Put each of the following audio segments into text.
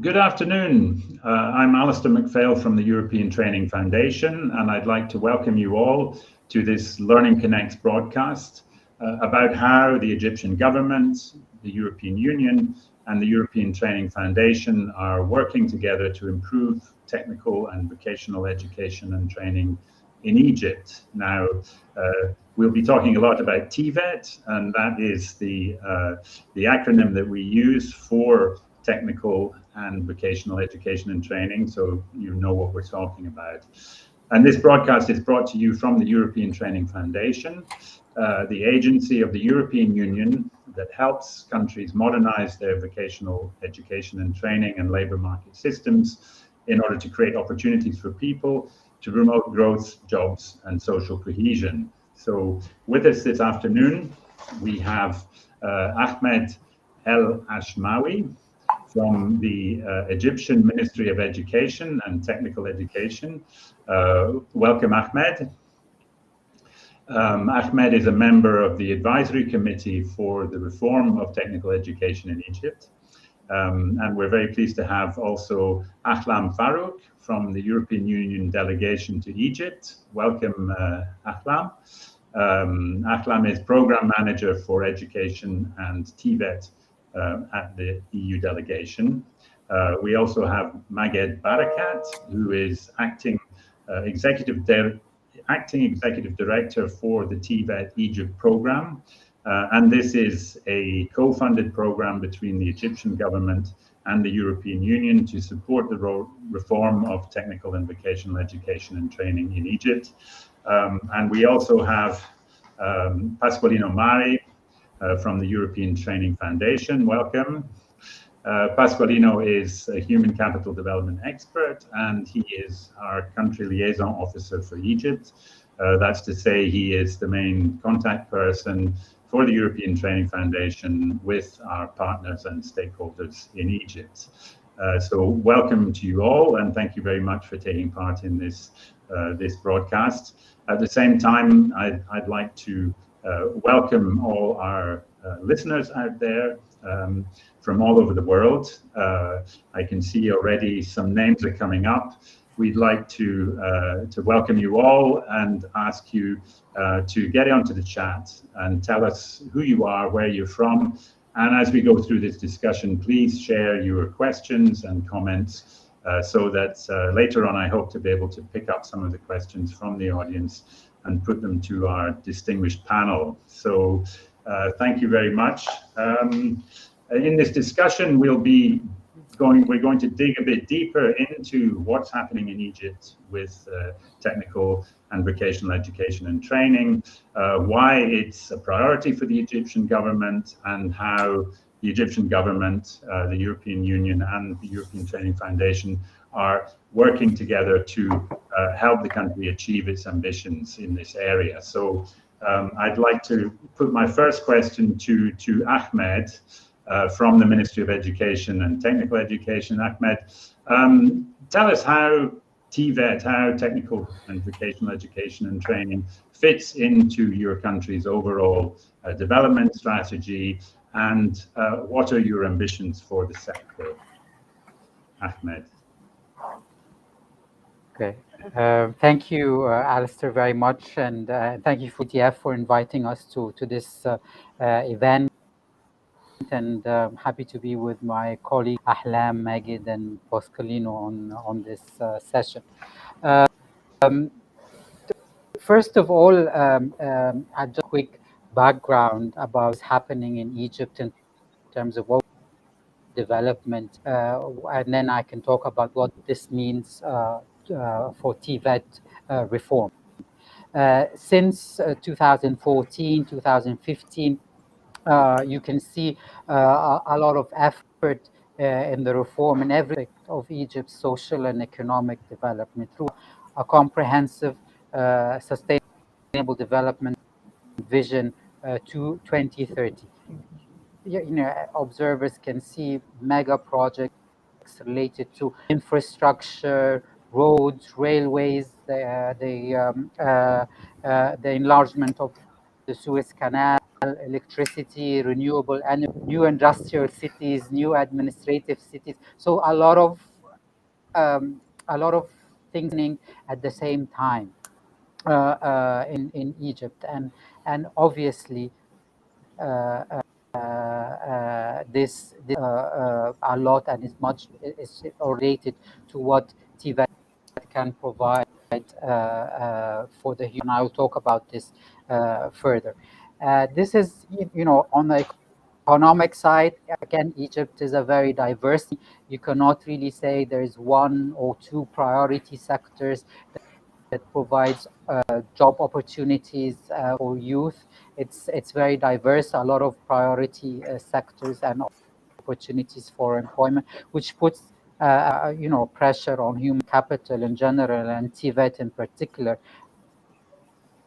Good afternoon. I'm Alastair Macphail from the European Training Foundation, and I'd like to welcome you all to this Learning Connects broadcast about how the Egyptian government, the European Union, and the European Training Foundation are working together to improve technical and vocational education and training in Egypt. Now, we'll be talking a lot about TVET, and that is the acronym that we use for technical and vocational education and training, so you know what we're talking about. And this broadcast is brought to you from the European Training Foundation, the agency of the European Union that helps countries modernize their vocational education and training and labor market systems in order to create opportunities for people to promote growth, jobs, and social cohesion. So with us this afternoon, we have Ahmed El Ashmawi from the Egyptian Ministry of Education and Technical Education. Welcome, Ahmed. Ahmed is a member of the Advisory Committee for the Reform of Technical Education in Egypt. And we're very pleased to have also Ahlam Farouk from the European Union Delegation to Egypt. Welcome, Ahlam. Ahlam is Program Manager for Education and TVET at the EU delegation. We also have Maged Barakat, who is acting executive director for the TVET Egypt program. And this is a co-funded program between the Egyptian government and the European Union to support the reform of technical and vocational education and training in Egypt. And we also have Pasqualino Mari from the European Training Foundation. Welcome. Pasqualino is a human capital development expert, and he is our country liaison officer for Egypt. That's to say, he is the main contact person for the European Training Foundation with our partners and stakeholders in Egypt. So welcome to you all, and thank you very much for taking part in this broadcast. At the same time, I'd like to welcome all our listeners out there from all over the world. I can see already some names are coming up. We'd like to welcome you all and ask you to get onto the chat and tell us who you are, where you're from. And as we go through this discussion, please share your questions and comments so that later on I hope to be able to pick up some of the questions from the audience and put them to our distinguished panel. So thank you very much. In this discussion, we're going to dig a bit deeper into what's happening in Egypt with technical and vocational education and training, why it's a priority for the Egyptian government, and how the Egyptian government, the European Union, and the European Training Foundation are working together to help the country achieve its ambitions in this area. So I'd like to put my first question to Ahmed from the Ministry of Education and Technical Education. Ahmed, tell us how TVET, how technical and vocational education and training fits into your country's overall development strategy, and what are your ambitions for the sector? Ahmed. Okay, thank you, Alastair, very much, and thank you for TF for inviting us to this event. And happy to be with my colleague Ahlam, Maged, and Pasqualino on this session. First of all, I just a quick background about what's happening in Egypt in terms of what development, and then I can talk about what this means for TVET reform. Since 2014, 2015, you can see a lot of effort in the reform in every aspect of Egypt's social and economic development through a comprehensive sustainable development vision to 2030. Observers can see mega projects related to infrastructure, roads, railways, the enlargement of the Suez Canal, electricity, renewable energy, new industrial cities, new administrative cities. So a lot of things happening at the same time in Egypt, and obviously this a lot, and is much is related to what TVET can provide for the human. I will talk about this further. This is, on the economic side, again, Egypt is a very diverse. You cannot really say there is one or two priority sectors that provides job opportunities for youth. It's very diverse, a lot of priority sectors and opportunities for employment, which puts pressure on human capital in general and TVET in particular,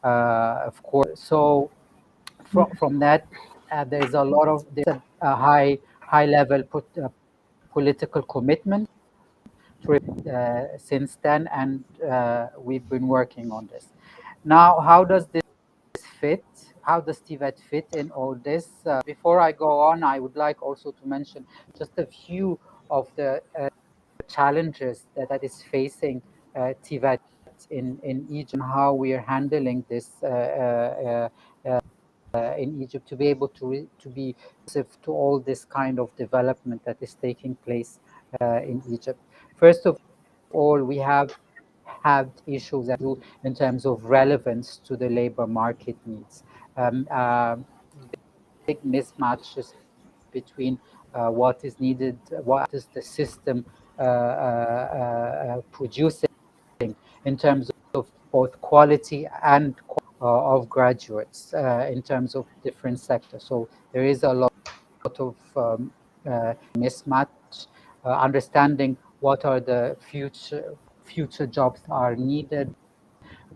of course. So from that, there's a high level political commitment since then, and we've been working on this. Now, how does this fit? How does TVET fit in all this? Before I go on, I would like also to mention just a few of the challenges that is facing TVET in Egypt, and how we are handling this in Egypt, to be able to be responsive to all this kind of development that is taking place in Egypt. First of all, we have had issues in terms of relevance to the labor market needs. Big mismatches between what is needed, what is the system producing in terms of both quality and of graduates in terms of different sectors. So there is a lot of mismatch. Understanding what are the future jobs are needed.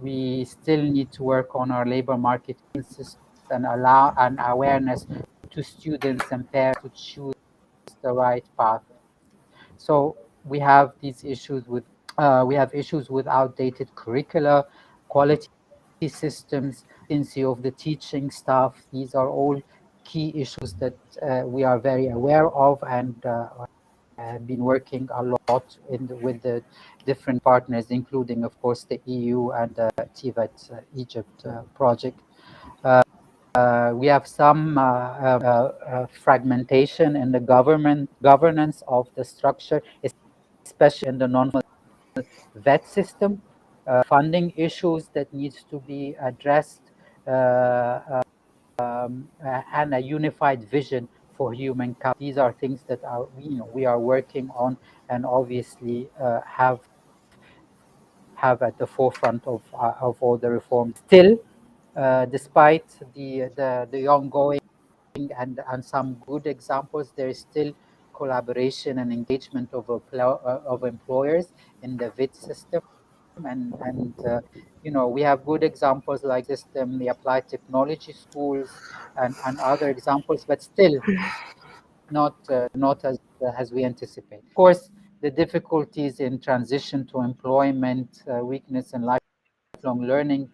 We still need to work on our labor market system and allow an awareness to students and parents to choose the right path. So we have these issues with outdated curricula, quality systems, efficiency of the teaching staff. These are all key issues that we are very aware of, and have been working a lot with the different partners, including, of course, the EU and the TVET Egypt project. We have some fragmentation in the governance of the structure, especially in the non-formal VET system, funding issues that needs to be addressed, and a unified vision for human capital. These are things that we are working on, and obviously have at the forefront of all the reforms. Still, despite the ongoing and some good examples, there is still collaboration and engagement of employers in the VIT system, and we have good examples like system, the applied technology schools, and other examples, but still not as we anticipate. Of course, the difficulties in transition to employment, weakness in lifelong learning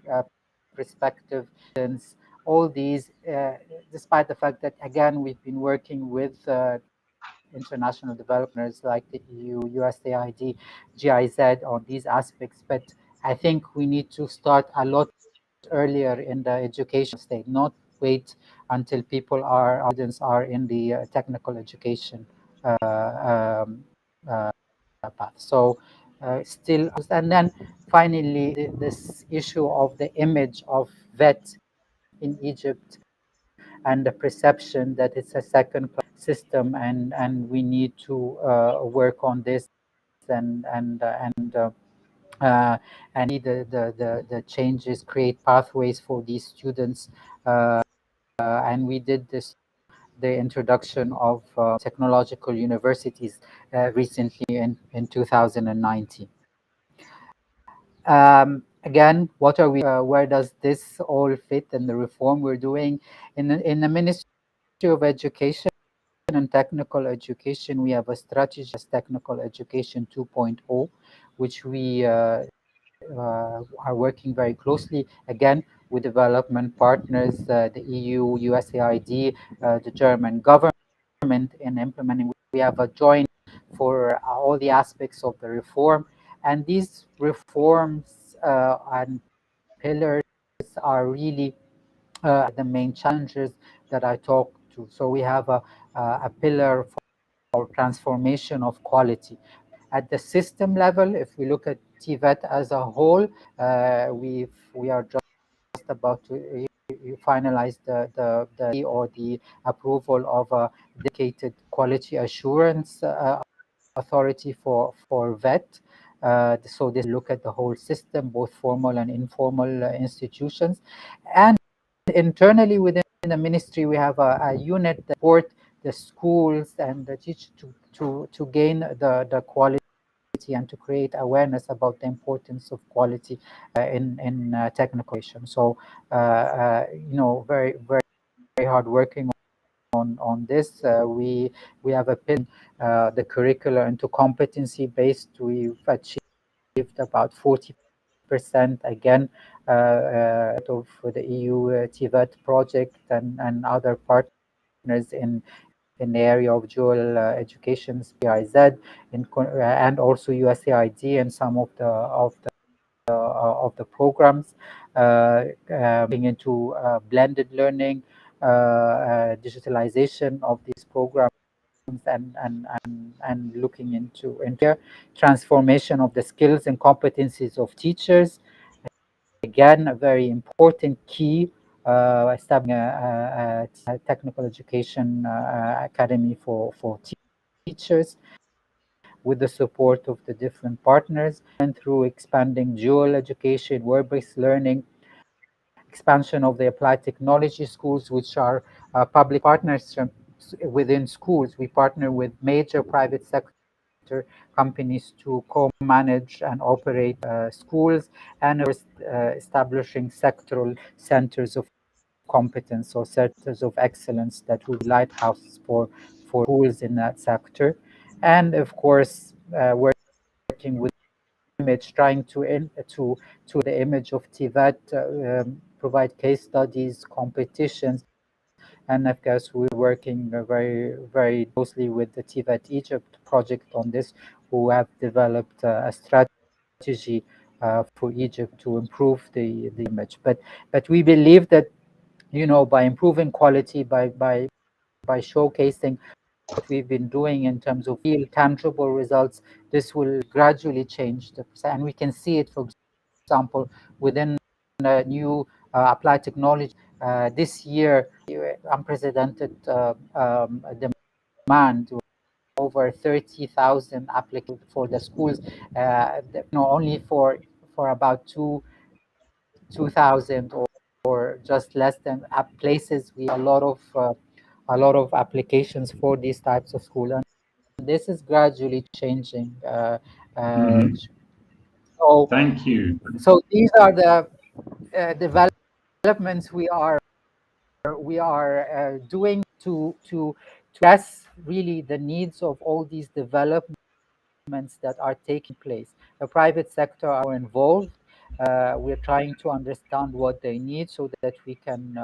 perspective, all these, despite the fact that, again, we've been working with international developers like the EU, USAID, GIZ on these aspects, but I think we need to start a lot earlier in the education stage, not wait until students are in the technical education path. So still, and then finally, this issue of the image of VET in Egypt and the perception that it's a second-class system, and we need to work on this, and the changes, create pathways for these students, and we did this, the introduction of technological universities recently in 2019. Again, what are we? Where does this all fit in the reform we're doing in the Ministry of Education and Technical Education? We have a strategy as Technical Education 2.0, which we are working very closely, again, with development partners, the EU, USAID, the German government in implementing. We have a joint for all the aspects of the reform, and these reforms and pillars are really the main challenges that I talked to. So we have a pillar for transformation of quality. At the system level, if we look at TVET as a whole, we are just about to finalize the approval of a dedicated quality assurance authority for VET. So this look at the whole system, both formal and informal institutions. And internally within the ministry, we have a unit that support the schools and the teachers to gain the quality and to create awareness about the importance of quality in technical education. So, very, very hard working on this. We have a pin the curricula into competency based. We've achieved about 40% again of the EU TVET project and other partners in the area of dual education, PIZ, and also USAID and some of the programs looking into blended learning, digitalization of these programs, and looking into transformation of the skills and competencies of teachers. Again, a very important key, establishing a technical education academy for teachers with the support of the different partners, and through expanding dual education, work-based learning, expansion of the applied technology schools, which are public partners within schools. We partner with major private sector companies to co-manage and operate schools, and establishing sectoral centers of competence or centers of excellence that will be lighthouses for schools in that sector. And of course, working with image, trying to the image of TVET, provide case studies, competitions, and of course we're working very, very closely with the TVET Egypt project on this, who have developed a strategy for Egypt to improve the image. But we believe that, by improving quality, by showcasing what we've been doing in terms of real tangible results, this will gradually change and we can see it, for example, within new applied technology. This year, unprecedented demand, over 30,000 applicants for the schools, only for about 2,000 or just less than places. We have a lot of applications for these types of schools, and this is gradually changing. So, thank you. So these are the developments we are doing to address really the needs of all these developments that are taking place. The private sector are involved. We're trying to understand what they need so that we can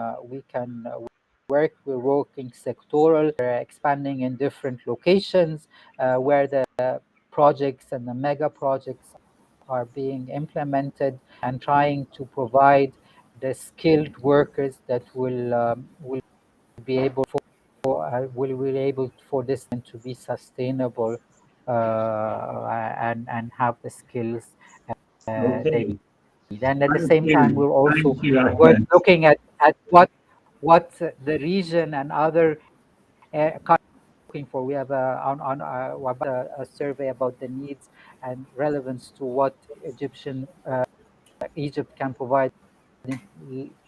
work. We're working sectoral, expanding in different locations where the projects and the mega projects are being implemented, and trying to provide the skilled workers that will be able for this to be sustainable and have the skills they need. And at the same time, we're also looking at what the region and other looking for. We have a survey about the needs and relevance to what Egypt can provide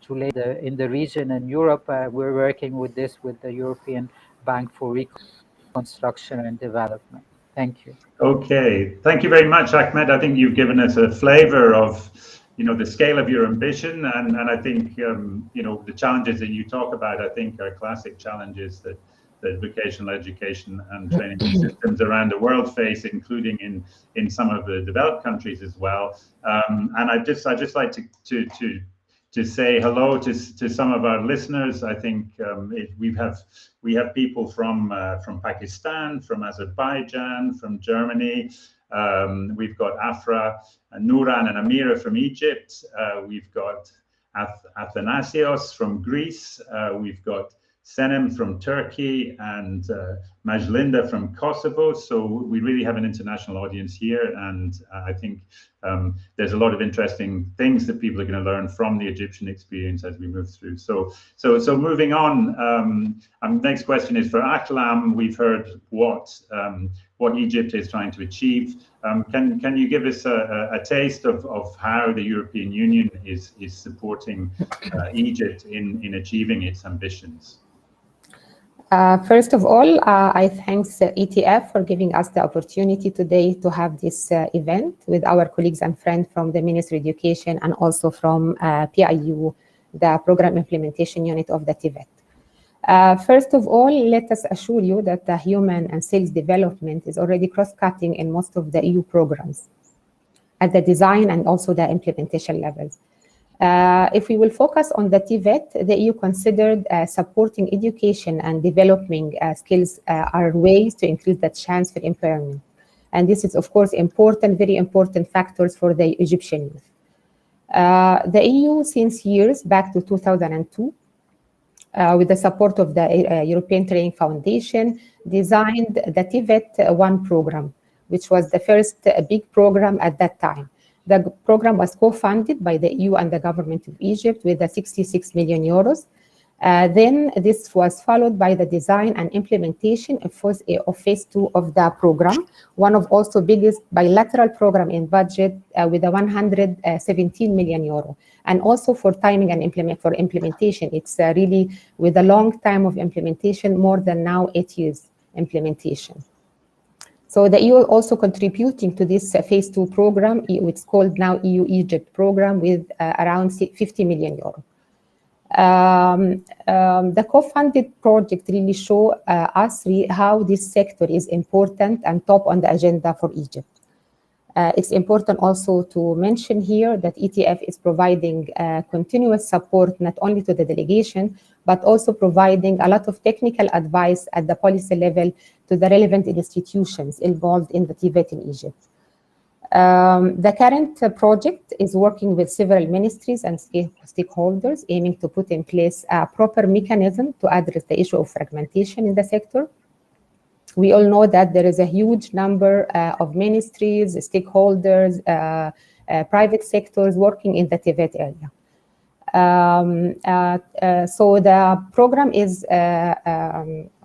to later in the region and Europe. We're working with this with the European Bank for Reconstruction and Development. Thank you. Okay, thank you very much, Ahmed. I think you've given us a flavor of the scale of your ambition, and I think the challenges that you talk about, I think, are classic challenges that vocational education and training systems around the world face, including in some of the developed countries as well. And I just like to to say hello to some of our listeners. I think we have people from Pakistan, from Azerbaijan, from Germany. We've got Afra, Nuran, and Amira from Egypt. We've got Athanasios from Greece. We've got Senem from Turkey, and Majlinda from Kosovo. So we really have an international audience here, and I think there's a lot of interesting things that people are going to learn from the Egyptian experience as we move through. So moving on, next question is for Aklam. We've heard what Egypt is trying to achieve. Can you give us a taste of how the European Union is supporting Egypt in achieving its ambitions? First of all, I thank ETF for giving us the opportunity today to have this event with our colleagues and friends from the Ministry of Education and also from PIU, the Program Implementation Unit of the TVET. First of all, let us assure you that the human and skills development is already cross-cutting in most of the EU programs at the design and also the implementation levels. If we will focus on the TVET, the EU considered supporting education and developing skills are ways to increase the chance for employment. And this is, of course, important, very important factors for the Egyptian youth. The EU, since years back to 2002, with the support of the European Training Foundation, designed the TVET 1 program, which was the first big program at that time. The program was co-funded by the EU and the government of Egypt with 66 million euros. Then this was followed by the design and implementation of phase 2 of the program, one of also biggest bilateral program in budget with 117 million euro. And also for timing and implementation, it's really with a long time of implementation, more than now 8 years implementation. So the EU also contributing to this phase 2 program. It's called now EU Egypt program with around 50 million euro. The co-funded project really show us how this sector is important and top on the agenda for Egypt. It's important also to mention here that ETF is providing continuous support not only to the delegation, but also providing a lot of technical advice at the policy level to the relevant institutions involved in the TVET in Egypt. The current project is working with several ministries and stakeholders aiming to put in place a proper mechanism to address the issue of fragmentation in the sector. We all know that there is a huge number of ministries, stakeholders, private sectors working in the TVET area. So the program is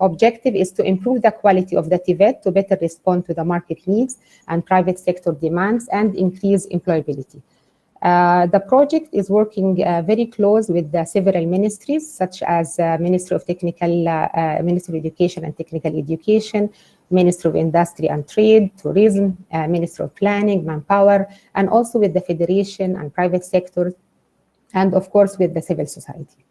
objective is to improve the quality of the TVET to better respond to the market needs and private sector demands and increase employability. The project is working very close with the several ministries, such as Ministry of Education and Technical Education, Ministry of Industry and Trade, Tourism, Ministry of Planning, Manpower, and also with the Federation and private sector, and of course with the civil society.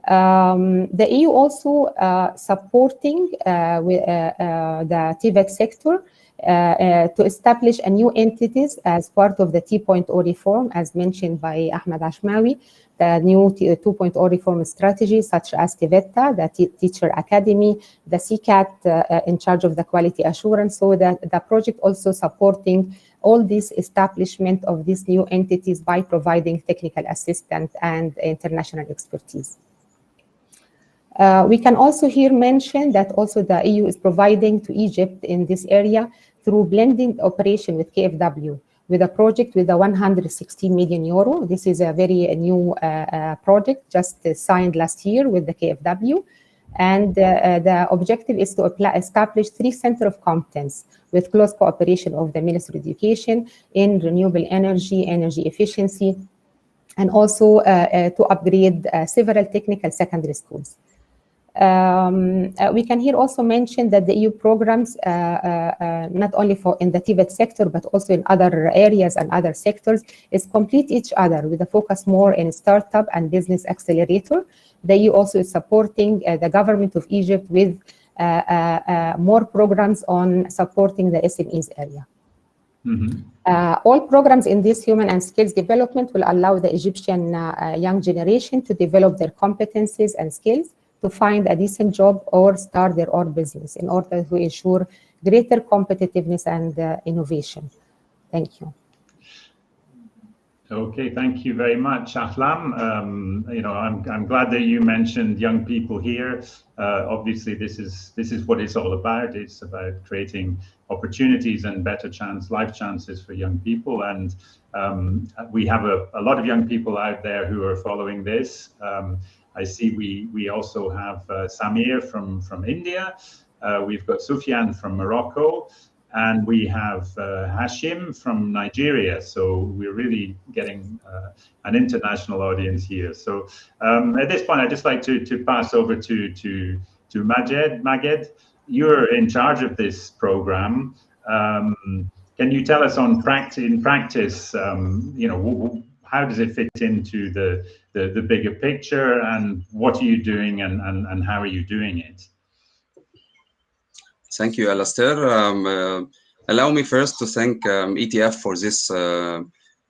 The EU also supporting the TVET sector to establish a new entities as part of the 2.0 reform, as mentioned by Ahmed Ashmawi, the new 2.0 reform strategy, such as TVETA, the Teacher Academy, the CCAT in charge of the quality assurance, so that the project also supporting all this establishment of these new entities by providing technical assistance and international expertise. We can also here mention that also the EU is providing to Egypt in this area through blending operation with KfW, with a project with a 116 million euro. This is a very new project just signed last year with the KfW. And the objective is to establish 3 centers of competence with close cooperation of the Ministry of Education in renewable energy, energy efficiency, and also to upgrade several technical secondary schools. We can here also mention that the EU programs, not only for in the TVET sector, but also in other areas and other sectors, is complete each other with a focus more in startup and business accelerator. The EU also is supporting the government of Egypt with more programs on supporting the SMEs area. All programs in this human and skills development will allow the Egyptian young generation to develop their competencies and skills to find a decent job or start their own business in order to ensure greater competitiveness and innovation. Thank you. Okay, thank you very much, Ahlam. You know, I'm glad that you mentioned young people here. Obviously, this is what it's all about. It's about creating opportunities and better life chances for young people. And we have a lot of young people out there who are following this. I see we also have Samir from India. We've got Sufyan from Morocco. And we have Hashim from Nigeria, so we're really getting an international audience here. So at this point, I'd just like to pass over to Majed. Majed, you're in charge of this program. Can you tell us in practice, you know, how does it fit into the bigger picture, and what are you doing, and how are you doing it? Thank you, Alastair. Allow me first to thank ETF for this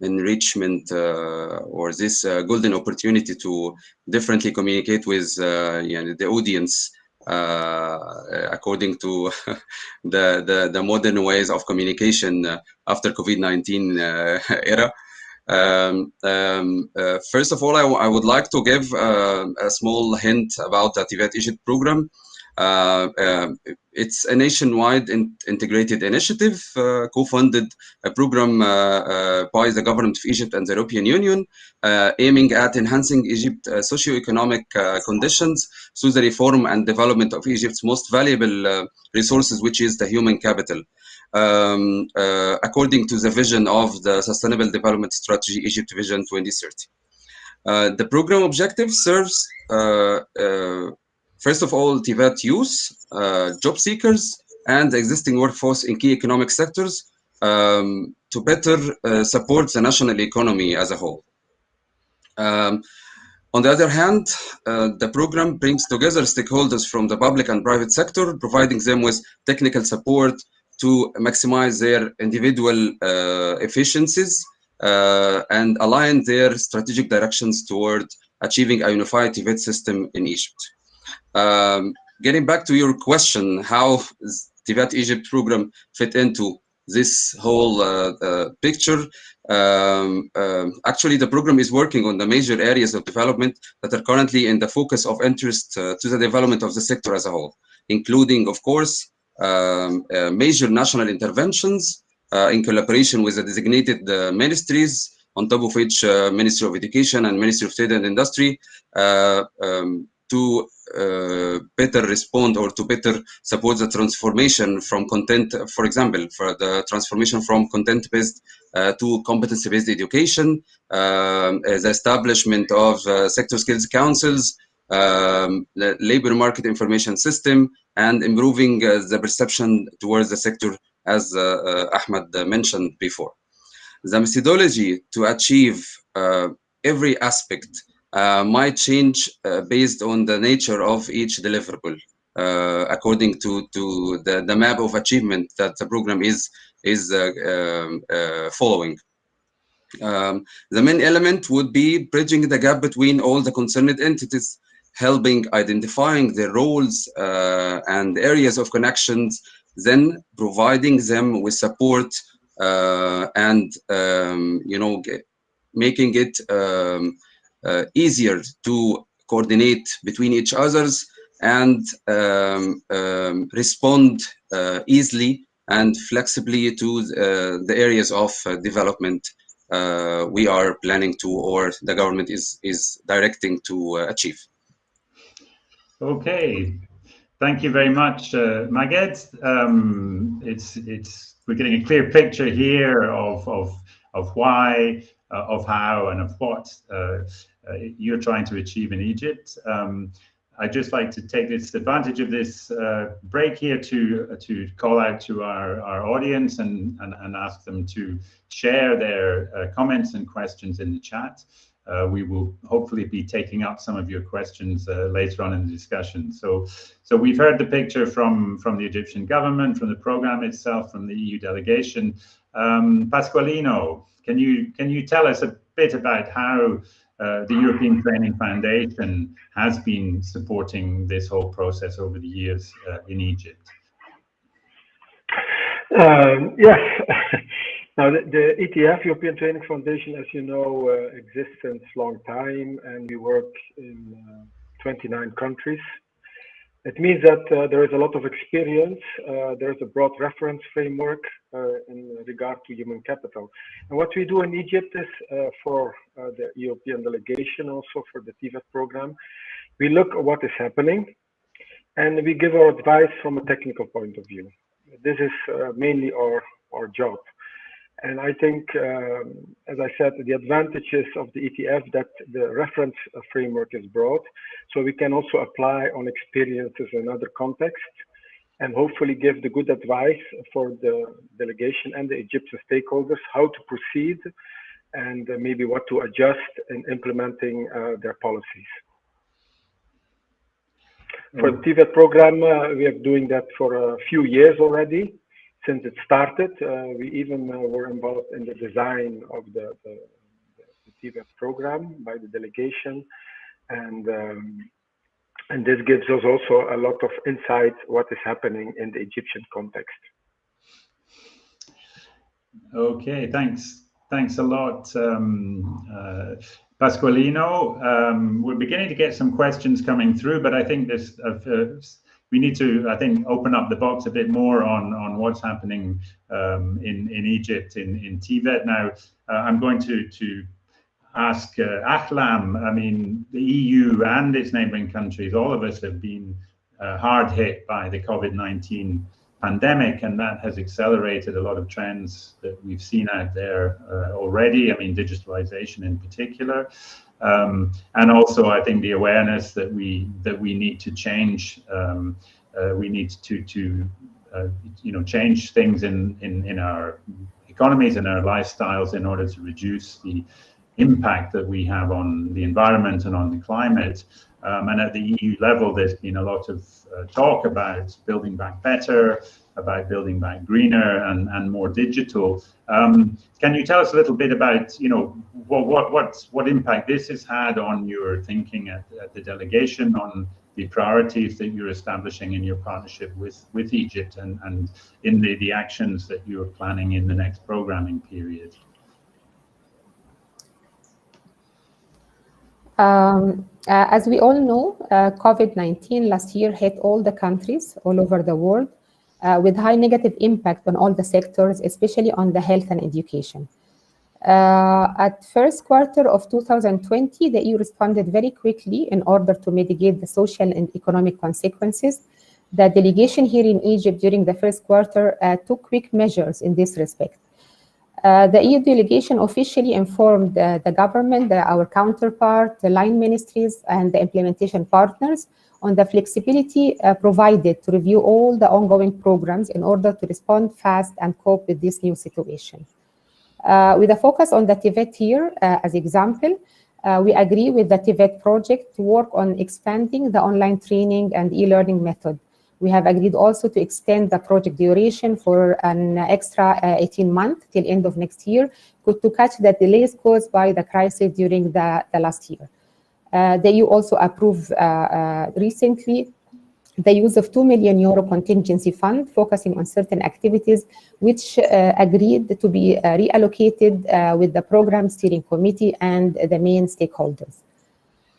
enrichment or this golden opportunity to differently communicate with you know, the audience according to the modern ways of communication after COVID-19 era. First of all, I would like to give a small hint about the TVET Egypt program. It's a nationwide integrated initiative, co-funded a program by the government of Egypt and the European Union, aiming at enhancing Egypt's socio-economic conditions through the reform and development of Egypt's most valuable resources, which is the human capital, according to the vision of the Sustainable Development Strategy Egypt Vision 2030. The program objective serves first of all, TVET youth, job seekers, and the existing workforce in key economic sectors to better support the national economy as a whole. On the other hand, the program brings together stakeholders from the public and private sector, providing them with technical support to maximize their individual efficiencies and align their strategic directions toward achieving a unified TVET system in Egypt. Getting back to your question, how TVET Egypt program fit into this whole picture? Actually, the program is working on the major areas of development that are currently in the focus of interest to the development of the sector as a whole, including, of course, major national interventions in collaboration with the designated ministries, on top of which Ministry of Education and Ministry of Trade and Industry, to better respond or to better support the transformation from content, for example, for the transformation from content-based to competency-based education, the establishment of sector skills councils, the labor market information system, and improving the perception towards the sector, as Ahmed mentioned before. The methodology to achieve every aspect might change based on the nature of each deliverable, according to the map of achievement that the program is following. The main element would be bridging the gap between all the concerned entities, helping identifying their roles and areas of connections, then providing them with support and you know, making it easier to coordinate between each others and respond easily and flexibly to the areas of development we are planning to, or the government is directing to achieve. Okay, thank you very much, Majed. We're getting a clear picture here of why, of how, and of what you're trying to achieve in Egypt. I'd just like to take this advantage of this break here to call out to our audience and ask them to share their comments and questions in the chat. We will hopefully be taking up some of your questions later on in the discussion. So we've heard the picture from the Egyptian government, from the program itself, from the EU delegation. Pasqualino, can you tell us a bit about how the European Training Foundation has been supporting this whole process over the years in Egypt? Yes. Now, the ETF, European Training Foundation, as you know, exists since a long time, and we work in 29 countries. It means that there is a lot of experience. There is a broad reference framework in regard to human capital. And what we do in Egypt is for the European delegation, also for the TVET program, we look at what is happening and we give our advice from a technical point of view. This is mainly our job. And I think, as I said, the advantages of the ETF that the reference framework is broad, so we can also apply on experiences in other contexts and hopefully give the good advice for the delegation and the Egyptian stakeholders how to proceed and maybe what to adjust in implementing their policies. For the TVET program, we are doing that for a few years already. Since it started, we even were involved in the design of the TVET program by the delegation, and this gives us also a lot of insight what is happening in the Egyptian context. Okay, thanks a lot, Pasqualino. We're beginning to get some questions coming through, but I think this. We need to, I think, open up the box a bit more on what's happening in Egypt in TVET. Now, I'm going to ask Ahlam. I mean, the EU and its neighboring countries, all of us have been hard hit by the COVID-19 pandemic, and that has accelerated a lot of trends that we've seen out there already. I mean, digitalization in particular. And also, I think the awareness that we need to change, we need to change things in our economies and our lifestyles in order to reduce the impact that we have on the environment and on the climate. And at the EU level, there's been a lot of talk about building back better, about building back greener and more digital. Can you tell us a little bit about, what impact this has had on your thinking at the delegation, on the priorities that you're establishing in your partnership with Egypt and in the actions that you're planning in the next programming period? As we all know, COVID-19 last year hit all the countries all over the world with high negative impact on all the sectors, especially on the health and education. At first quarter of 2020, the EU responded very quickly in order to mitigate the social and economic consequences. The delegation here in Egypt during the first quarter took quick measures in this respect. The EU delegation officially informed the government, our counterpart, the line ministries, and the implementation partners on the flexibility provided to review all the ongoing programs in order to respond fast and cope with this new situation. With a focus on the TVET here as example, we agree with the TVET project to work on expanding the online training and e-learning method. We have agreed also to extend the project duration for an extra 18 months till end of next year to catch the delays caused by the crisis during the last year. The EU also approved recently the use of €2 million contingency fund focusing on certain activities which agreed to be reallocated with the program steering committee and the main stakeholders.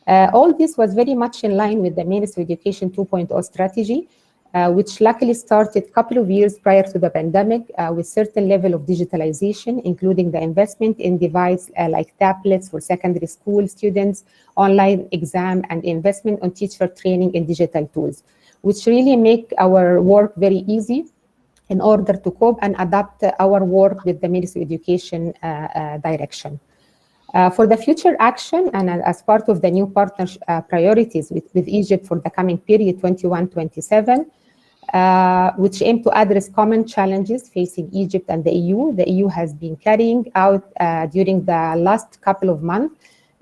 All this was very much in line with the Ministry of Education 2.0 strategy, which luckily started a couple of years prior to the pandemic with certain level of digitalization, including the investment in devices like tablets for secondary school students, online exam, and investment on teacher training in digital tools, which really make our work very easy in order to cope and adapt our work with the Ministry of Education direction. For the future action and as part of the new partnership priorities with Egypt for the coming period 21-27, which aim to address common challenges facing Egypt and the EU has been carrying out during the last couple of months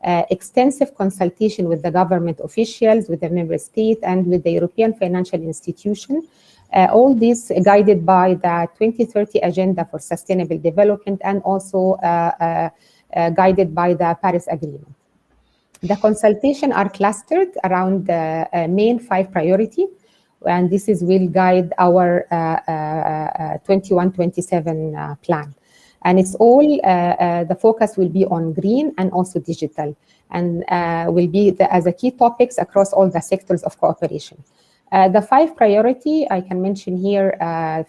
extensive consultation with the government officials, with the member state, and with the European financial institution. All this guided by the 2030 Agenda for Sustainable Development and also guided by the Paris Agreement. The consultation are clustered around the main 5 priorities, and this will guide our 21-27 plan. And it's all, the focus will be on green and also digital, and will be as a key topics across all the sectors of cooperation. The 5 priority I can mention here,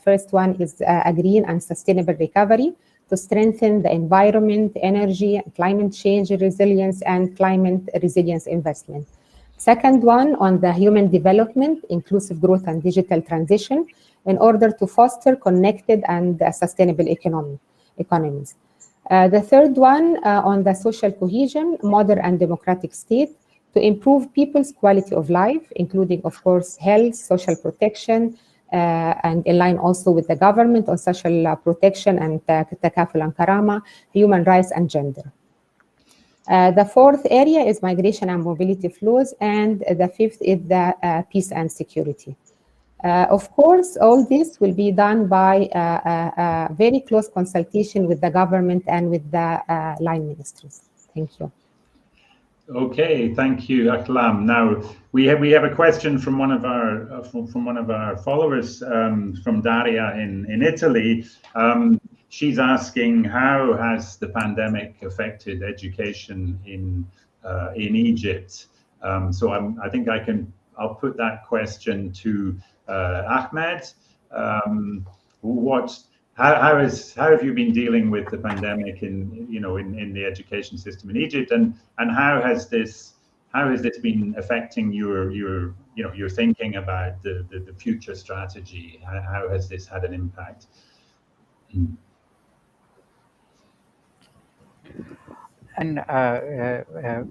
first one is a green and sustainable recovery to strengthen the environment, energy, climate change resilience, and climate resilience investment. Second one on the human development, inclusive growth and digital transition in order to foster connected and sustainable economies. The third one on the social cohesion, modern and democratic state to improve people's quality of life, including, of course, health, social protection, and in line also with the government on social protection and takaful and karama, human rights and gender. The fourth area is migration and mobility flows, and the fifth is the peace and security. Of course, all this will be done by very close consultation with the government and with the line ministries. Thank you. Okay, thank you, Aklam. Now we have a question from one of our followers, from Daria in Italy. She's asking, how has the pandemic affected education in Egypt? So I think I'll put that question to Ahmed. How have you been dealing with the pandemic in the education system in Egypt, and how has this been affecting your thinking about the future strategy? How has this had an impact? And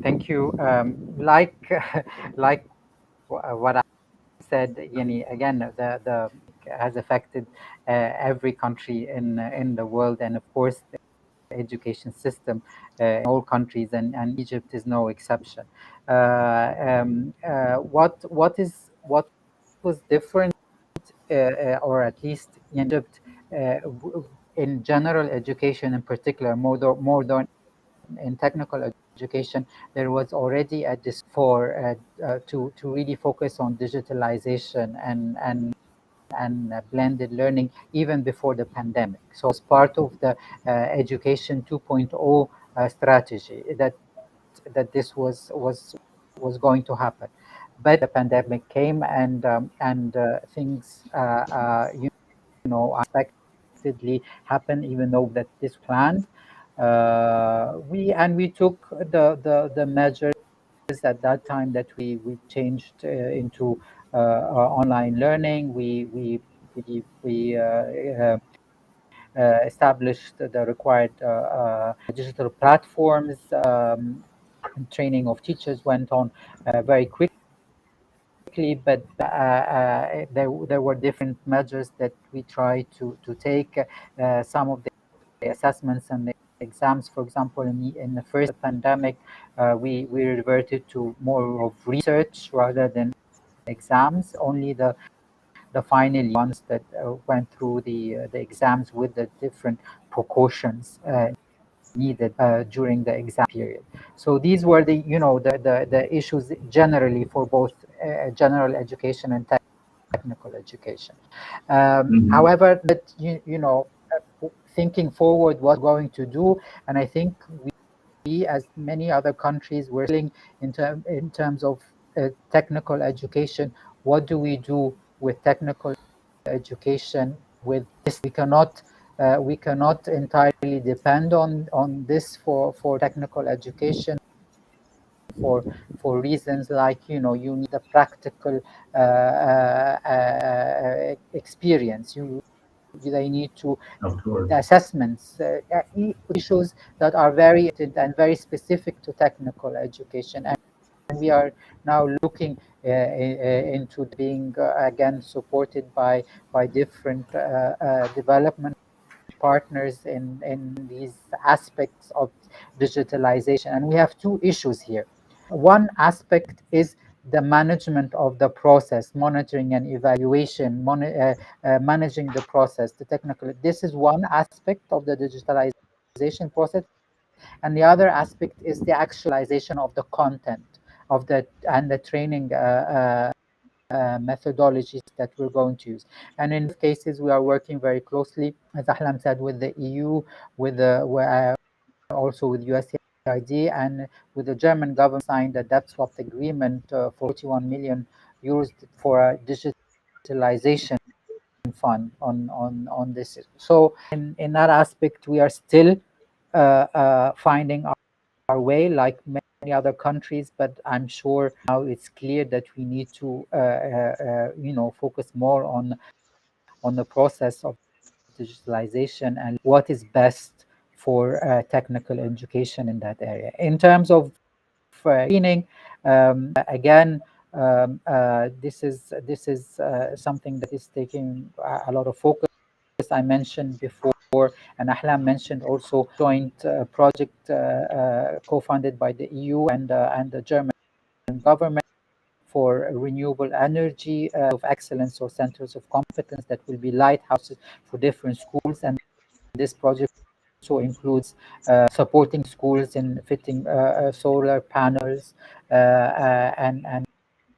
thank you. Like what I said, again, the has affected every country in the world, and of course the education system in all countries, and Egypt is no exception. What was different, or at least in Egypt, in general education in particular, more than in technical education, there was already a to really focus on digitalization and blended learning even before the pandemic. So it's part of the education 2.0 strategy that this was going to happen. But the pandemic came, and things unexpectedly happened, even though that this planned. We took the measures at that time that we changed into online learning. We established the required digital platforms. Training of teachers went on very quickly, but there were different measures that we tried to take. Some of the assessments and the exams, for example, in the first pandemic, we reverted to more of research rather than exams. Only the final ones that went through the exams with the different precautions needed during the exam period. So these were the issues generally for both general education and technical education. However, but thinking forward, what we're going to do, and I think we, as many other countries, we're dealing in terms of technical education. What do we do with technical education? With this, we cannot entirely depend on this for technical education, for reasons like you need a practical experience. They need to assessments, issues that are very and very specific to technical education, and we are now looking into being again supported by different development partners in these aspects of digitalization. And we have two issues here. One aspect is the management of the process, monitoring and evaluation, managing the process, the technical. This is one aspect of the digitalization process. And the other aspect is the actualization of the content of and the training methodologies that we're going to use. And in cases, we are working very closely, as Ahlam said, with the EU, with also with USAID, and with the German government signed a debt swap agreement for 41 million euros for a digitalization fund on this. So in that aspect, we are still finding our way, like many other countries, but I'm sure now it's clear that we need to focus more on the process of digitalization and what is best for technical education in that area. In terms of training, again, this is something that is taking a lot of focus. I mentioned before, and Ahlam mentioned also, joint project co-funded by the EU and the German government for renewable energy of excellence, or centers of competence that will be lighthouses for different schools. And this project also includes supporting schools in fitting solar panels and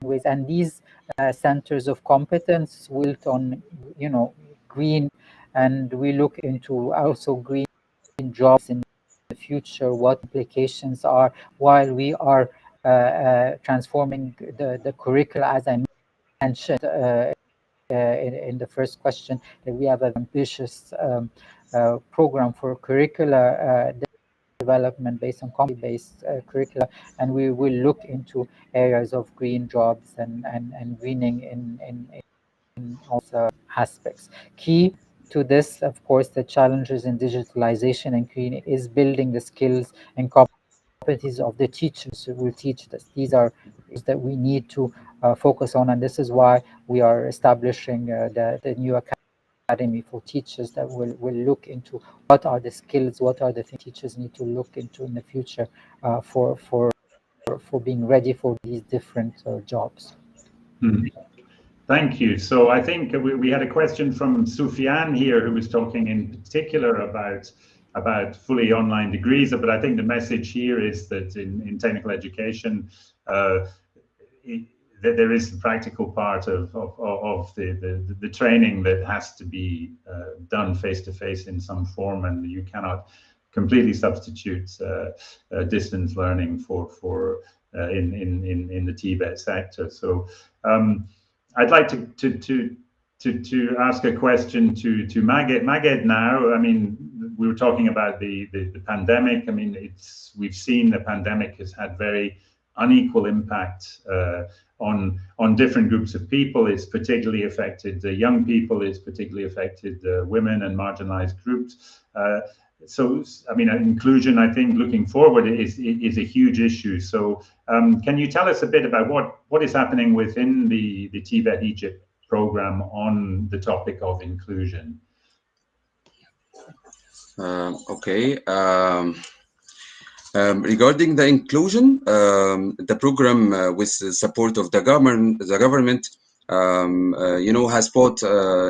ways. And these centers of competence built on, green, and we look into also green jobs in the future, what implications are, while we are transforming the curricula, as I mentioned in the first question, that we have an ambitious program for curricular development based on competency-based curricula, and we will look into areas of green jobs and greening in all aspects. Key to this, of course, the challenges in digitalization and green is building the skills and competencies of the teachers who will teach this. These are that we need to focus on, and this is why we are establishing the new academy for teachers that will look into what are the skills, what are the things teachers need to look into in the future for being ready for these different jobs. Thank you. So I think we had a question from Sufyan here, who was talking in particular about fully online degrees, but I think the message here is that in technical education, that there is the practical part of the training that has to be done face-to-face in some form, and you cannot completely substitute distance learning for in the TVET sector. So I'd like to ask a question to Maged. Maged, now, I mean, we were talking about the pandemic. I mean, we've seen the pandemic has had very unequal impact on different groups of people. It's particularly affected the young people. It's particularly affected women and marginalized groups. So, I mean, inclusion, I think, looking forward is a huge issue. So, can you tell us a bit about what is happening within the TVET Egypt program on the topic of inclusion? Okay. Regarding the inclusion, the program with the support of the government, has put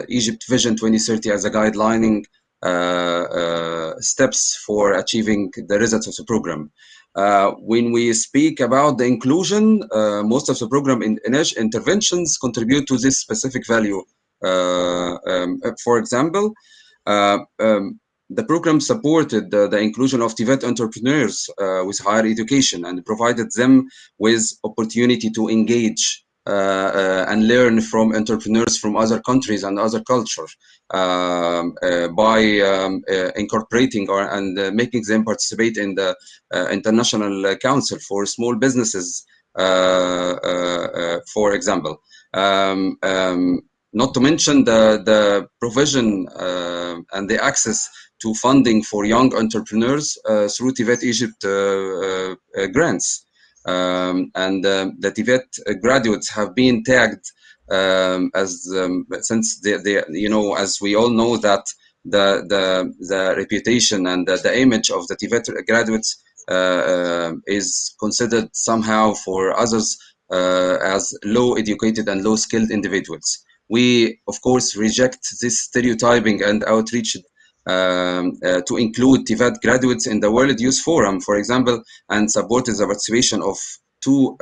Egypt Vision 2030 as a guidelining steps for achieving the results of the program. When we speak about the inclusion, most of the program interventions contribute to this specific value. For example, the program supported the inclusion of TVET entrepreneurs with higher education and provided them with opportunity to engage and learn from entrepreneurs from other countries and other cultures by incorporating and making them participate in the International Council for Small Businesses, for example. Not to mention the provision and the access to funding for young entrepreneurs through TVET Egypt grants. And the TVET graduates have been tagged as since as we all know that the reputation and the image of the TVET graduates is considered somehow for others as low educated and low skilled individuals. We of course reject this stereotyping and outreach to include TVET graduates in the World Youth Forum, for example, and supported the participation of two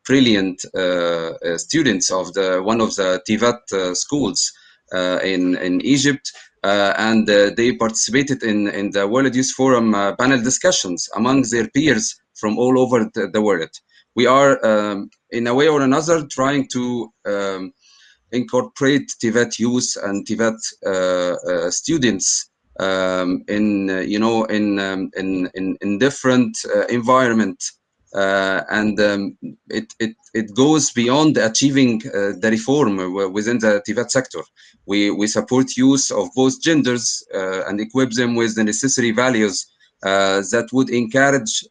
brilliant students of one of the TVET schools in Egypt, and they participated in the World Youth Forum panel discussions among their peers from all over the world. We are, in a way or another, trying to incorporate TVET youth and TVET students in different environment, and it goes beyond achieving the reform within the TVET sector. We support youth of both genders and equip them with the necessary values that would encourage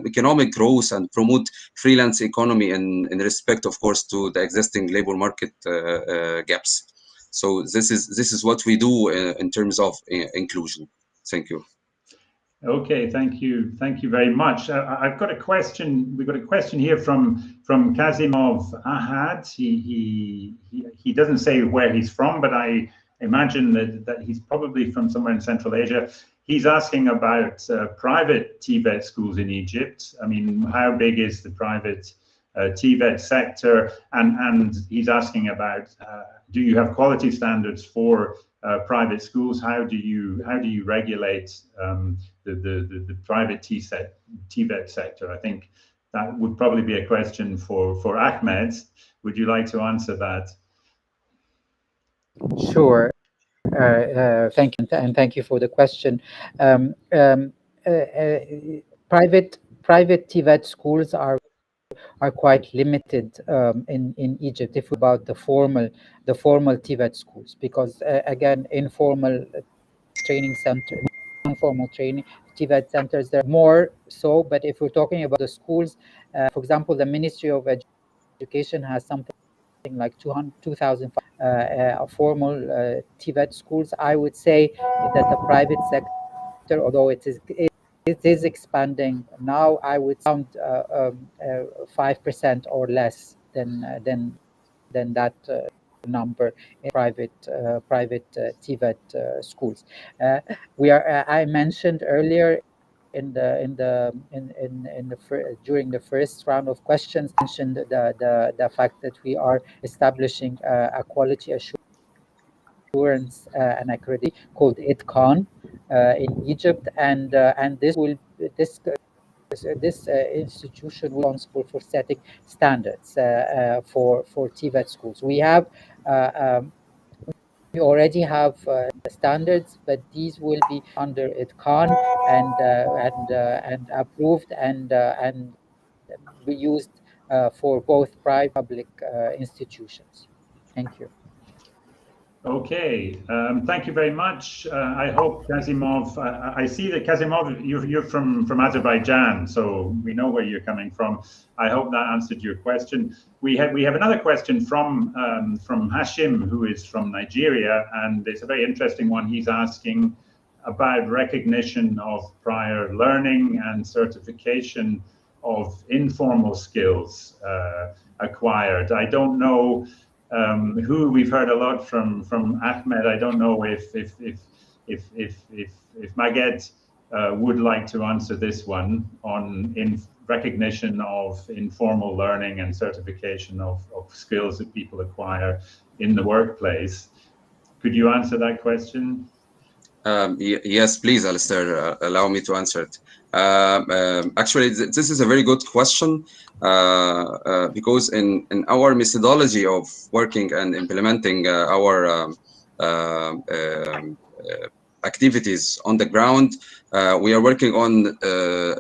economic growth and promote freelance economy in respect, of course, to the existing labor market gaps. So this is what we do in terms of inclusion. Thank you. Okay, thank you very much. I've got a question. We've got a question here from Kazimov Ahad. He doesn't say where he's from, but I imagine that he's probably from somewhere in Central Asia. He's asking about private TVET schools in Egypt. I mean, how big is the private TVET sector? And he's asking about, do you have quality standards for private schools? How do you regulate the private TVET sector? I think that would probably be a question for Ahmed. Would you like to answer that? Sure. Thank you, and thank you for the question. Private TVET schools are quite limited in Egypt. If about the formal TVET schools, because again, informal training center, non-formal training TVET centers, there are more so. But if we're talking about the schools, for example, the Ministry of Education has something like 2,000 formal TVET schools. I would say that the private sector, although it is expanding now, I would count 5% or less than that number in private TVET schools. I mentioned earlier during the first round of questions, mentioned the fact that we are establishing a quality assurance and accreditation called ITCON in Egypt, and this institution will be responsible for setting standards for TVET schools. We already have standards, but these will be under ITCON and approved and be used for both private and public institutions. Thank you. Okay, thank you very much. I hope Kazimov, I see that Kazimov, you're from Azerbaijan, so we know where you're coming from. I hope that answered your question. We have another question from Hashim, who is from Nigeria, and it's a very interesting one. He's asking about recognition of prior learning and certification of informal skills acquired. I don't know who we've heard a lot from Ahmed. I don't know if Maged would like to answer this one on recognition of informal learning and certification of skills that people acquire in the workplace. Could you answer that question? Yes, please, Alastair, allow me to answer it. Actually, this is a very good question because in our methodology of working and implementing our activities on the ground, we are working on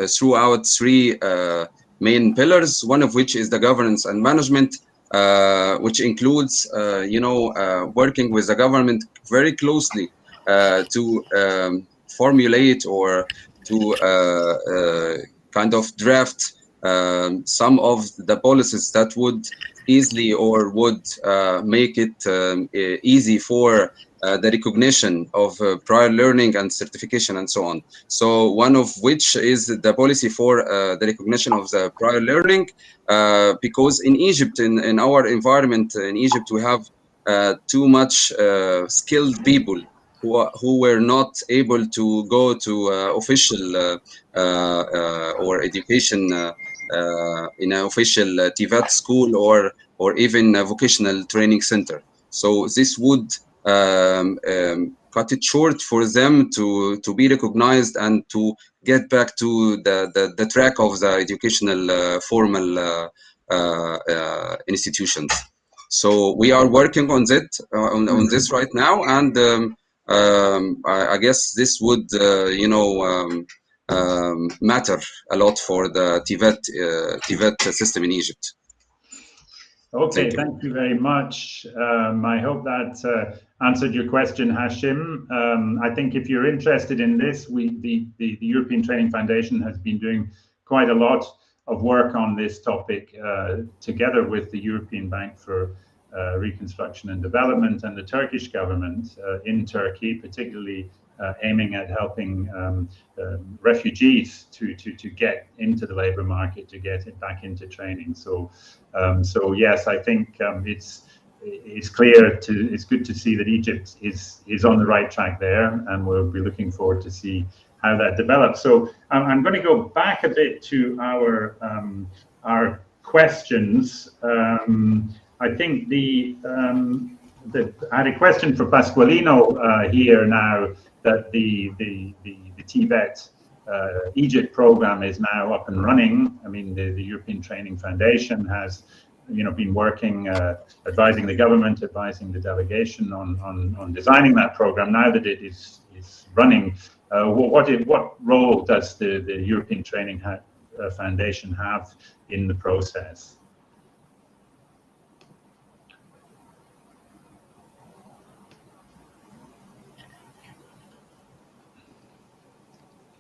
throughout three main pillars, one of which is the governance and management, which includes working with the government very closely to formulate or to kind of draft some of the policies that would easily or would make it easy for the recognition of prior learning and certification and so on. So one of which is the policy for the recognition of the prior learning, because in Egypt, in our environment in Egypt, we have too much skilled people who were not able to go to official or education in an official TVET school or even a vocational training center. So this would cut it short for them to be recognized and to get back to the track of the educational formal institutions. So we are working on that on this right now, and I guess this would matter a lot for the TVET system in Egypt. Okay, thank you very much. I hope that answered your question, Hashim. I think if you're interested in this, the European Training Foundation has been doing quite a lot of work on this topic together with the European Bank for Reconstruction and Development and the Turkish government in Turkey, particularly aiming at helping refugees to get into the labor market, to get it back into training. So yes, I think it's clear it's good to see that Egypt is on the right track there, and we'll be looking forward to see how that develops. So I'm going to go back a bit to our questions. I think I had a question for Pasqualino here now, that the TVET Egypt program is now up and running. I mean, the European Training Foundation has, been working, advising the government, advising the delegation on designing that program. Now that it is running, what role does the European Training Foundation have in the process?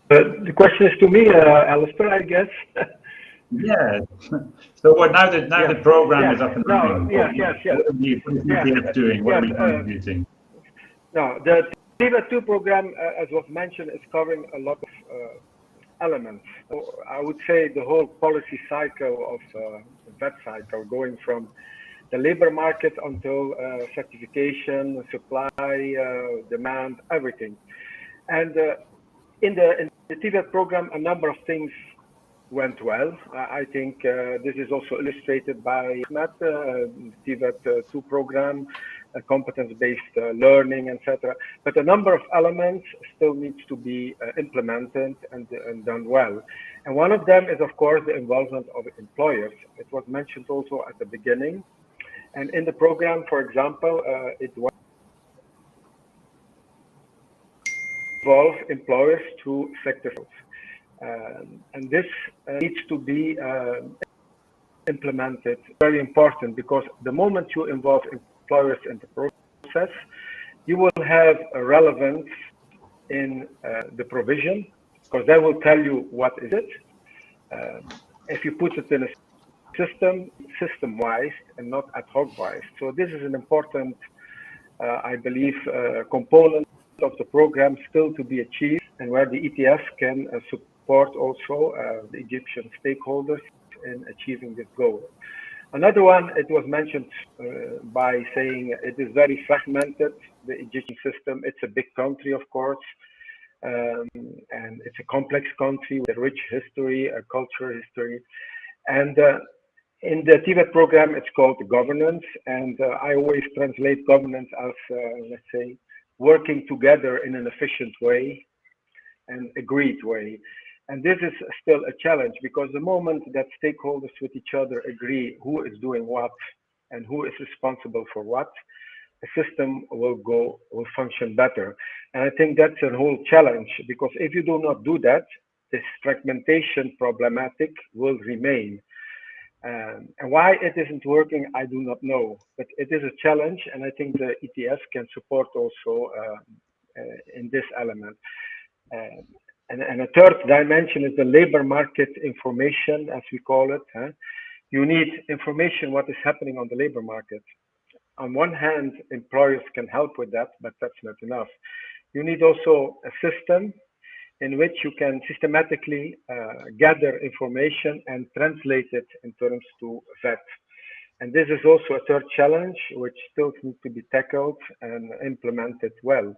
The question is to me, Alastair, I guess. Yeah. So now the program is up and running. Yes. What are the TVET doing? What are we contributing? No, the TVET2 program, as was mentioned, is covering a lot of elements. So I would say the whole policy cycle of the VET cycle, going from the labor market until certification, supply, demand, everything. And in the TVET program, a number of things went well. I think this is also illustrated by TVET2 program, competence-based learning, etc. But a number of elements still needs to be implemented and done well. And one of them is, of course, the involvement of employers. It was mentioned also at the beginning. And in the program, for example, it was involve employers through sector. And this needs to be implemented. Very important, because the moment you involve employers in the process, you will have a relevance in the provision, because they will tell you what is it. If you put it in a system-wise and not ad hoc-wise. So this is an important, I believe, component of the program still to be achieved, and where the ETF can support also the Egyptian stakeholders in achieving this goal. Another one, it was mentioned by saying it is very fragmented, the Egyptian system. It's a big country, of course, and it's a complex country with a rich history, a cultural history. And in the TVET program, it's called governance, and I always translate governance as, let's say, working together in an efficient way and agreed way. And this is still a challenge, because the moment that stakeholders with each other agree who is doing what and who is responsible for what, the system will function better. And I think that's a whole challenge, because if you do not do that, this fragmentation problematic will remain. And why it isn't working, I do not know, but it is a challenge, and I think the ETF can support also in this element. And a third dimension is the labor market information, as we call it. You need information what is happening on the labor market. On one hand, employers can help with that, but that's not enough. You need also a system in which you can systematically gather information and translate it in terms to VET. And this is also a third challenge, which still needs to be tackled and implemented well.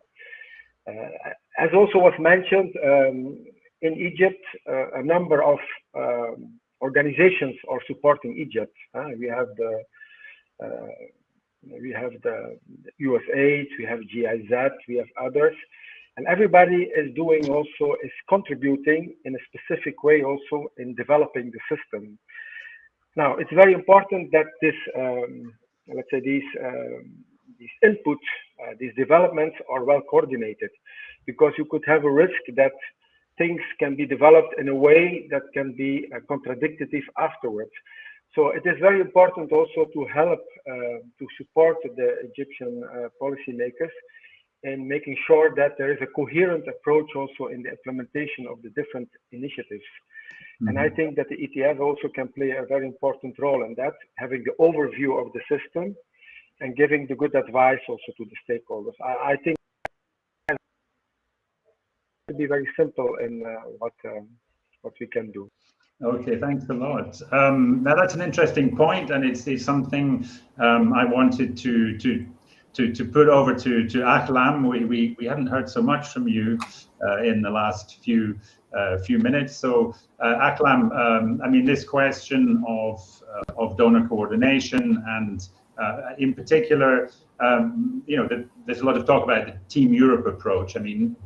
As also was mentioned, in Egypt, a number of organizations are supporting Egypt. We have the USAID, we have GIZ, we have others, and everybody is contributing in a specific way also in developing the system. Now, it's very important that this, let's say these inputs, these developments are well coordinated, because you could have a risk that things can be developed in a way that can be contradictory afterwards. So it is very important also to help, to support the Egyptian policymakers in making sure that there is a coherent approach also in the implementation of the different initiatives. And I think that the ETF also can play a very important role in that, having the overview of the system and giving the good advice also to the stakeholders. I think to be very simple in what we can do. Okay, thanks a lot. Now that's an interesting point, and it's something I wanted to put over to Aklam. We haven't heard so much from you in the last few minutes. So Aklam, I mean, this question of donor coordination and in particular, you know, there's a lot of talk about the Team Europe approach. I mean,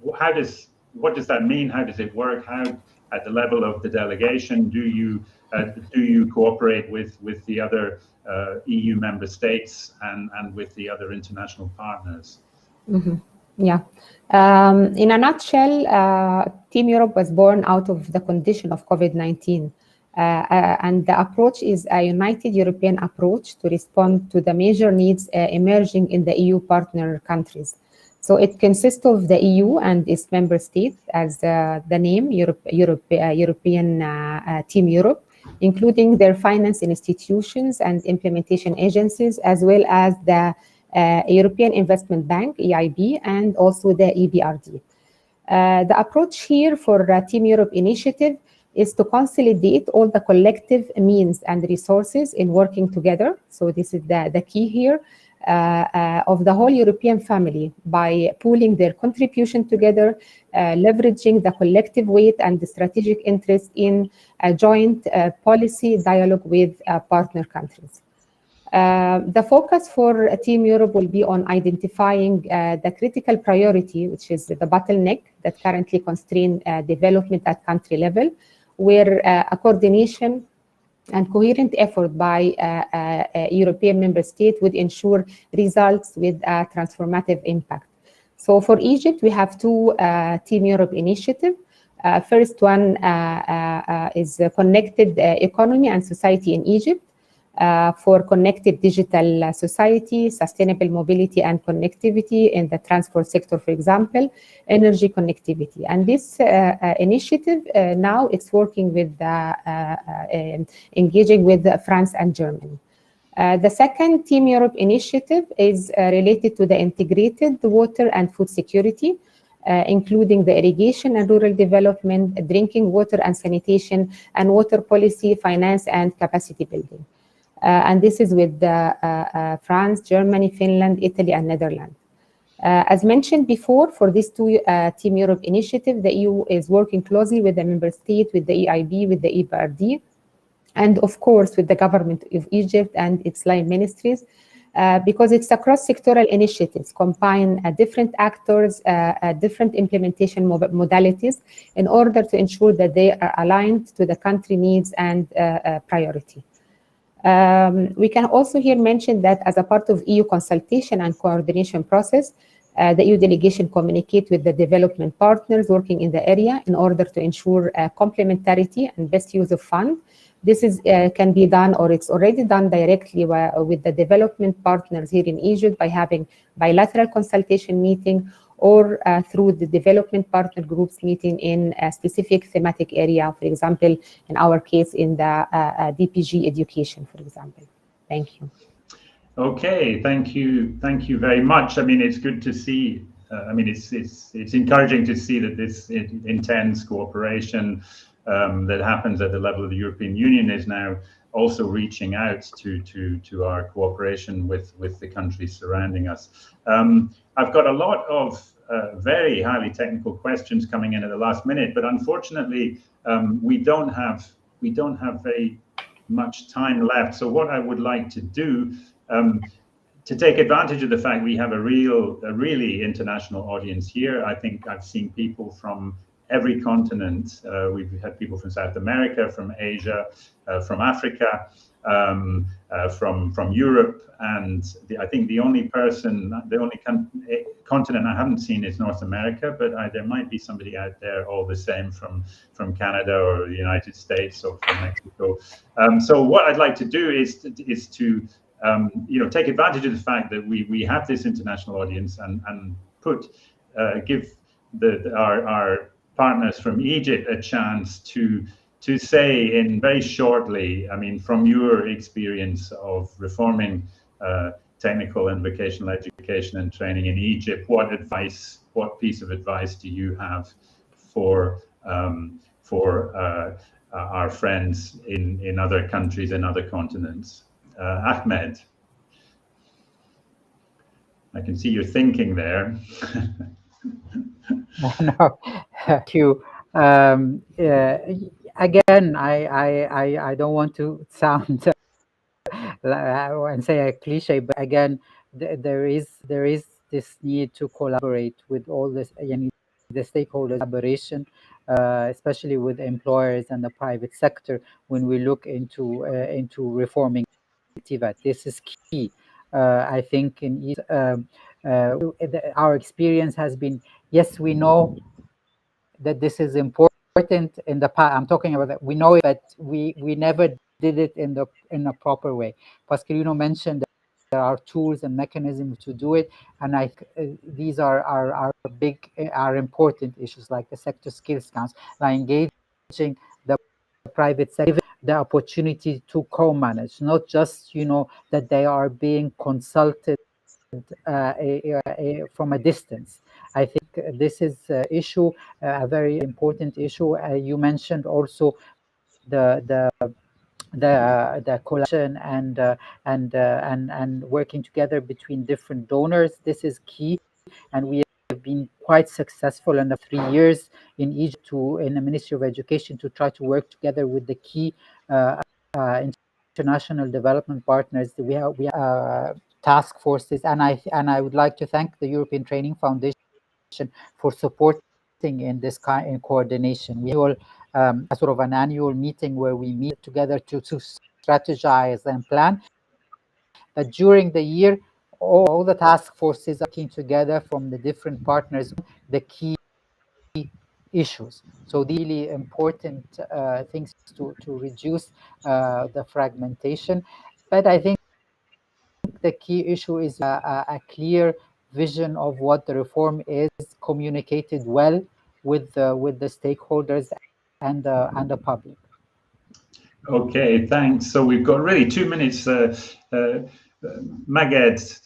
what does that mean? How does it work? How, at the level of the delegation, do you cooperate with the other EU member states and with the other international partners? Yeah. In a nutshell, Team Europe was born out of the condition of COVID-19. And the approach is a united European approach to respond to the major needs emerging in the EU partner countries. So it consists of the EU and its member states, as the name, European Team Europe, including their finance institutions and implementation agencies, as well as the European Investment Bank, EIB, and also the EBRD. The approach here for Team Europe initiative is to consolidate all the collective means and resources in working together. So this is the key here of the whole European family by pooling their contribution together, leveraging the collective weight and the strategic interest in a joint policy dialogue with partner countries. The focus for Team Europe will be on identifying the critical priority, which is the bottleneck that currently constrain development at country level, where a coordination and coherent effort by a European member state would ensure results with a transformative impact. So for Egypt, we have two Team Europe initiatives. First one is Connected Economy and Society in Egypt, for connected digital society, sustainable mobility and connectivity in the transport sector, for example, energy connectivity. And this initiative now it's working with engaging with France and Germany. The second Team Europe initiative is related to the integrated water and food security, including the irrigation and rural development, drinking water and sanitation, and water policy, finance, and capacity building. And this is with France, Germany, Finland, Italy, and Netherlands. As mentioned before, for these two Team Europe initiative, the EU is working closely with the member state, with the EIB, with the EBRD, and of course with the government of Egypt and its line ministries, because it's a cross-sectoral initiatives, combine different actors, different implementation modalities in order to ensure that they are aligned to the country needs and priority. We can also here mention that as a part of EU consultation and coordination process, the EU delegation communicate with the development partners working in the area in order to ensure complementarity and best use of funds. This is can be done, or it's already done directly with the development partners here in Egypt by having bilateral consultation meeting, or through the development partner groups meeting in a specific thematic area, for example, in our case, in the DPG education, for example. Thank you. Okay, thank you very much. I mean, it's good to see. I mean, it's encouraging to see that this intense cooperation that happens at the level of the European Union is now also reaching out to our cooperation with the countries surrounding us. I've got a lot of very highly technical questions coming in at the last minute, but unfortunately, we don't have very much time left. So what I would like to do, to take advantage of the fact we have a really international audience here. I think I've seen people from every continent. We've had people from South America, from Asia, from Africa, from Europe, and I think the only continent I haven't seen is North America, but there might be somebody out there all the same from Canada or the United States or from Mexico. So what I'd like to do is to take advantage of the fact that we have this international audience and give our partners from Egypt a chance to say in very shortly, I mean, from your experience of reforming technical and vocational education and training in Egypt, what piece of advice do you have for our friends in other countries and other continents? Ahmed, I can see you're thinking there. No, thank you. Again, I don't want to sound and say a cliche, but again, there is this need to collaborate with all this, the stakeholders, collaboration, especially with employers and the private sector when we look into reforming TVET. This is key. I think our experience has been, yes, we know that this is important in the past. I'm talking about that. We know it, but we never did it in a proper way. Pasqualino mentioned that there are tools and mechanisms to do it, and these are important issues, like the sector skills council, by engaging the private sector, the opportunity to co-manage, not just that they are being consulted from a distance. I think this is a very important issue. You mentioned also the collaboration and working together between different donors. This is key, and we have been quite successful in the 3 years in Egypt in the Ministry of Education to try to work together with the key international development partners. We have task forces, and I would like to thank the European Training Foundation for supporting in this kind in coordination. We have a sort of an annual meeting where we meet together to strategize and plan. But during the year, all the task forces are working together from the different partners, the key issues. So the really important things to reduce the fragmentation. But I think the key issue is a clear vision of what the reform is, communicated well with the stakeholders and the public. Okay, thanks. So we've got really 2 minutes. Maged,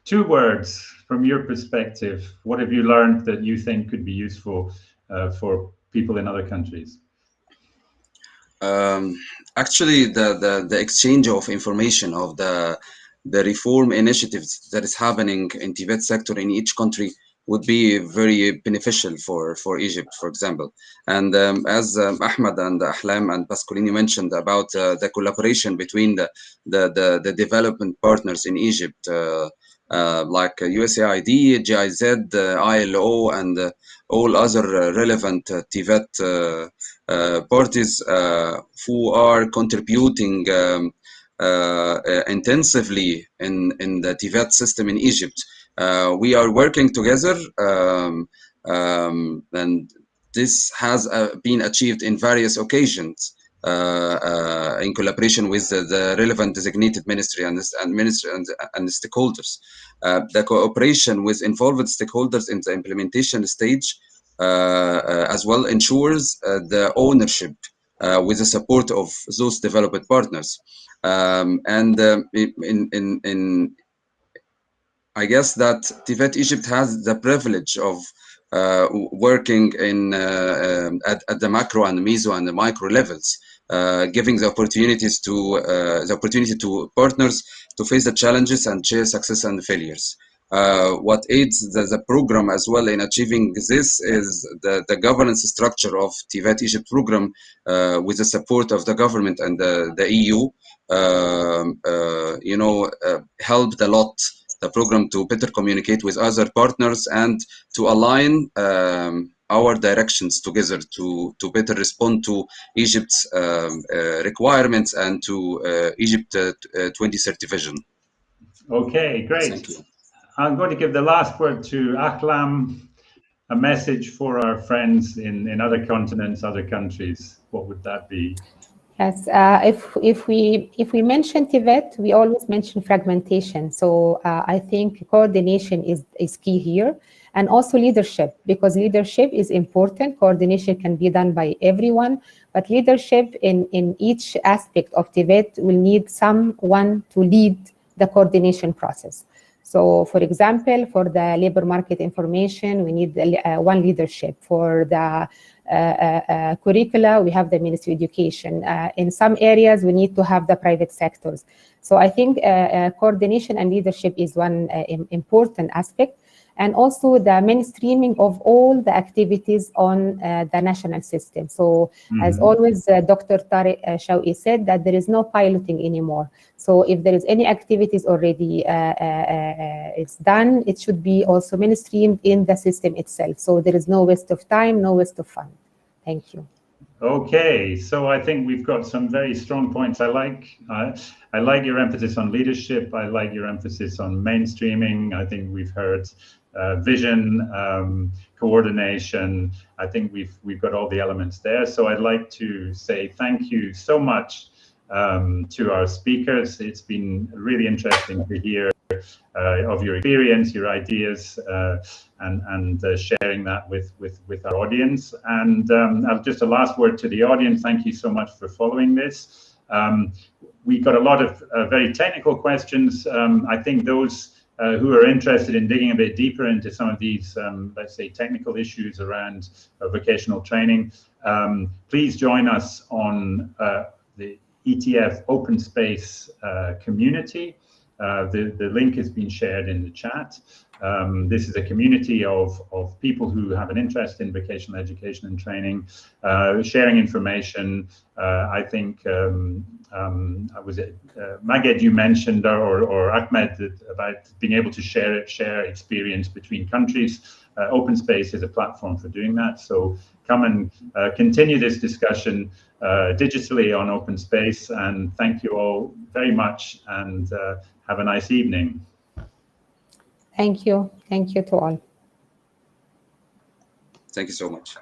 2 words from your perspective. What have you learned that you think could be useful for people in other countries? Actually, the exchange of information of the reform initiatives that is happening in TVET sector in each country would be very beneficial for Egypt, for example. And as Ahmed and Ahlam and Pasqualino mentioned about the collaboration between the development partners in Egypt, like USAID, GIZ, ILO, and all other relevant TVET parties who are contributing intensively in the TVET system in Egypt. We are working together, and this has been achieved in various occasions. in collaboration with the relevant designated ministry and stakeholders. The cooperation with involved stakeholders in the implementation stage as well ensures the ownership with the support of those developed partners. I guess that TVET Egypt has the privilege of working in at the macro and meso and the micro levels, giving the opportunities to the opportunity to partners to face the challenges and share success and failures. What aids the program as well in achieving this is the governance structure of TVET Egypt program with the support of the government and the EU. Helped a lot the program to better communicate with other partners and to align our directions together to better respond to Egypt's requirements and to Egypt 2030 vision. Okay, great. Thank you. I'm going to give the last word to Aklam, a message for our friends in other continents, other countries. What would that be? Yes, if we mention TVET, we always mention fragmentation. So I think coordination is key here, and also leadership, because leadership is important. Coordination can be done by everyone, but leadership in each aspect of TVET will need someone to lead the coordination process. So, for example, for the labor market information, we need one leadership. For the curricula, we have the Ministry of Education. In some areas, we need to have the private sectors. So I think coordination and leadership is one important aspect. And also the mainstreaming of all the activities on the national system. So as always, Dr. Tariq Shawi said that there is no piloting anymore. So if there is any activities already it's done, it should be also mainstreamed in the system itself. So there is no waste of time, no waste of fund. Thank you. Okay, so I think we've got some very strong points. I like your emphasis on leadership. I like your emphasis on mainstreaming. I think we've heard vision, coordination. I think we've got all the elements there. So I'd like to say thank you so much to our speakers. It's been really interesting to hear of your experience, your ideas, and sharing that with our audience. And just a last word to the audience. Thank you so much for following this. We got a lot of very technical questions. I think those who are interested in digging a bit deeper into some of these, let's say, technical issues around vocational training, please join us on the ETF Open Space community. The link has been shared in the chat. This is a community of people who have an interest in vocational education and training, sharing information. I think, was it Maged you mentioned, or Ahmed, about being able to share experience between countries. Open Space is a platform for doing that. So come and continue this discussion digitally on Open Space. And thank you all very much, and have a nice evening. Thank you. Thank you to all. Thank you so much.